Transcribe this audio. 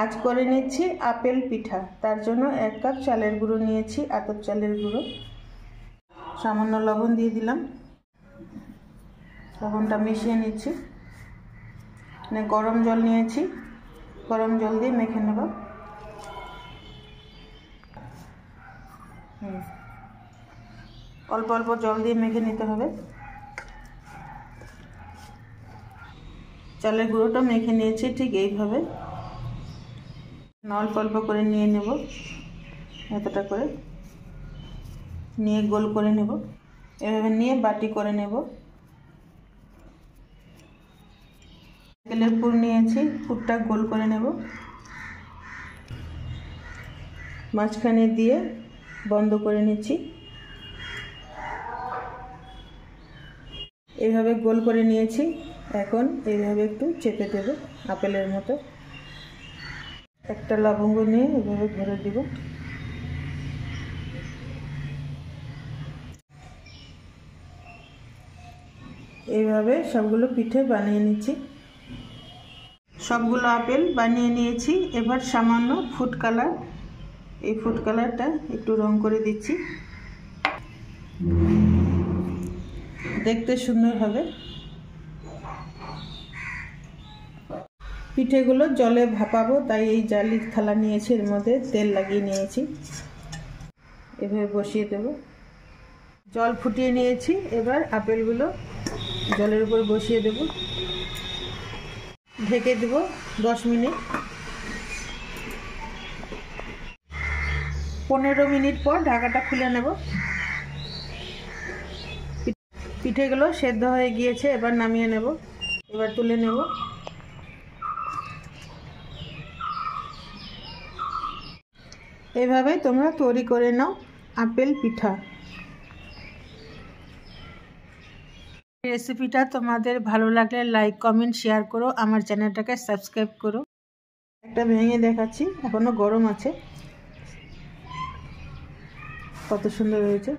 আজ করে নিচ্ছি আপেল পিঠা। তার জন্য 1 কাপ চালের গুঁড়ো নিয়েছি, আতপ চালের গুঁড়ো। সামান্য লবণ দিয়ে দিলাম। লবণটা মিশিয়ে নিচ্ছি। গরম জল নিয়েছি, গরম জল দিয়ে মেখে নেব। অল্প অল্প জল দিয়ে মেখে নিতে হবে। চালের গুঁড়োটা মেখে নিয়েছি ঠিক এইভাবে। অল্প অল্প করে নিয়ে নেব, এতটা করে নিয়ে গোল করে নেব। এভাবে নিয়ে বাটি করে নেব। তেলের পুর নিয়েছি, পুরটা গোল করে নেব। মাঝখানে দিয়ে বন্ধ করে নিচ্ছি। এইভাবে গোল করে নিয়েছি। এখন এইভাবে একটু চেপে দেব আপেলের মতো। একটা লবঙ্গ নিয়ে এভাবে ভরে দিব। এইভাবে সবগুলো পিঠে বানিয়ে নিচ্ছি। সবগুলো আপেল বানিয়ে নিয়েছি। এবার সামান্য ফুড কালার, এই ফুড কালারটা একটু রং করে দিচ্ছি, দেখতে সুন্দর হবে। পিঠেগুলো জলে ভাপাবো, তাই এই জালির থালা নিয়েছি, এর মধ্যে তেল লাগিয়ে নিয়েছি। এভাবে বসিয়ে দেব। জল ফুটিয়ে নিয়েছি। এবার আপেলগুলো জলের উপর বসিয়ে দেব। ঢেকে দেব 10 মিনিট। 15 মিনিট পর ঢাকাটা খুলে নেব। পিঠেগুলো সেদ্ধ হয়ে গিয়েছে, এবার নামিয়ে নেব। এবার তুলে নেব। এভাবে তোমরা তৈরি করে নাও আপেল পিঠা। রেসিপিটা তোমাদের ভালো লাগলে লাইক, কমেন্ট, শেয়ার করো। আমার চ্যানেলটাকে সাবস্ক্রাইব করো। একটা ভেঙে দেখাচ্ছি, এখনো গরম আছে। কত সুন্দর হয়েছে।